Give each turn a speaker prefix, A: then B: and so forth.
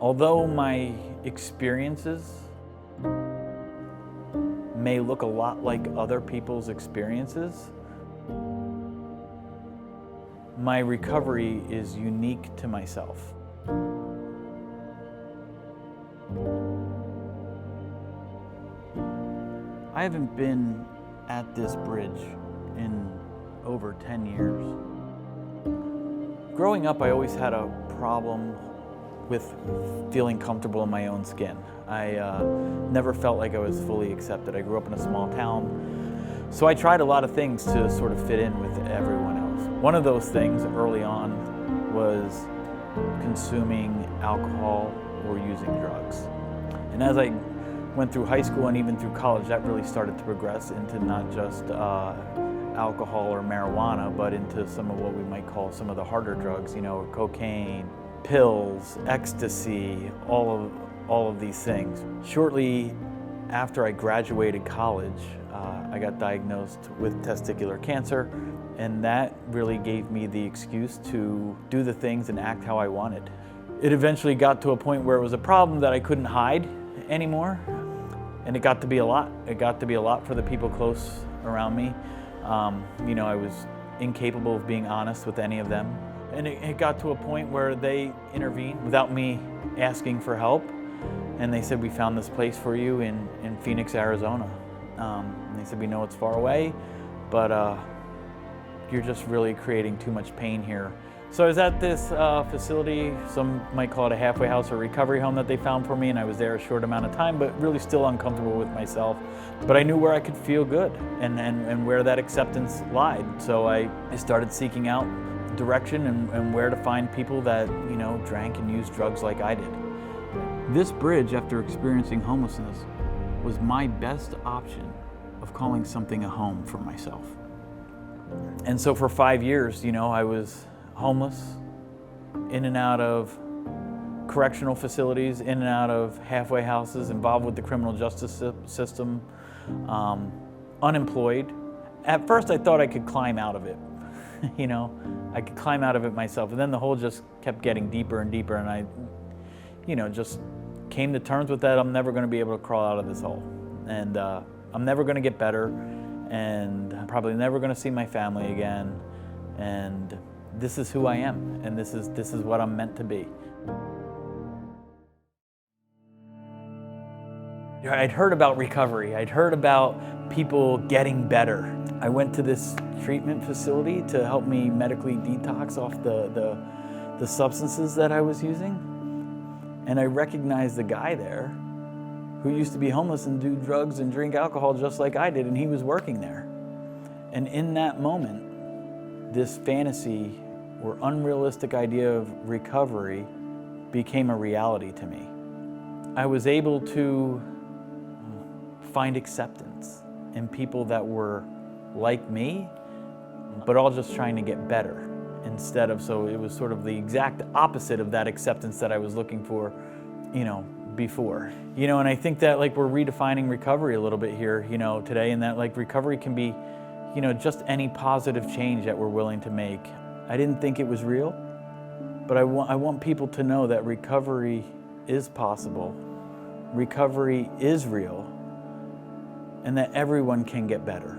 A: Although my experiences may look a lot like other people's experiences, my recovery is unique to myself. I haven't been at this bridge in over 10 years. Growing up, I always had a problem with feeling comfortable in my own skin. I never felt like I was fully accepted. I grew up in a small town, so I tried a lot of things to sort of fit in with everyone else. One of those things early on was consuming alcohol or using drugs. And as I went through high school and even through college, that really started to progress into not just alcohol or marijuana, but into some of what we might call some of the harder drugs, cocaine, pills, ecstasy, all of these things. Shortly after I graduated college, I got diagnosed with testicular cancer, and that really gave me the excuse to do the things and act how I wanted. It eventually got to a point where it was a problem that I couldn't hide anymore, and it got to be a lot. It got to be a lot for the people close around me. I was incapable of being honest with any of them. And it got to a point where they intervened without me asking for help. And they said, "We found this place for you in Phoenix, Arizona." And they said, "We know it's far away, but you're just really creating too much pain here." So I was at this facility, some might call it a halfway house or recovery home that they found for me, and I was there a short amount of time, but really still uncomfortable with myself. But I knew where I could feel good and where that acceptance lied. So I started seeking out direction and where to find people that, drank and used drugs like I did. This bridge, after experiencing homelessness, was my best option of calling something a home for myself. And so for 5 years, I was homeless, in and out of correctional facilities, in and out of halfway houses, involved with the criminal justice system, unemployed. At first I thought I could climb out of it. I could climb out of it myself. And then the hole just kept getting deeper and deeper, and I, just came to terms with that. I'm never going to be able to crawl out of this hole. And I'm never going to get better, and I'm probably never going to see my family again. And this is who I am, and this is what I'm meant to be. I'd heard about recovery. I'd heard about people getting better. I went to this treatment facility to help me medically detox off the substances that I was using. And I recognized the guy there who used to be homeless and do drugs and drink alcohol just like I did, and he was working there. And in that moment, this fantasy or unrealistic idea of recovery became a reality to me. I was able to find acceptance in people that were like me, but all just trying to get better so it was sort of the exact opposite of that acceptance that I was looking for, before. And I think that we're redefining recovery a little bit here, today, and that recovery can be, just any positive change that we're willing to make. I didn't think it was real, but I want people to know that recovery is possible, recovery is real, and that everyone can get better.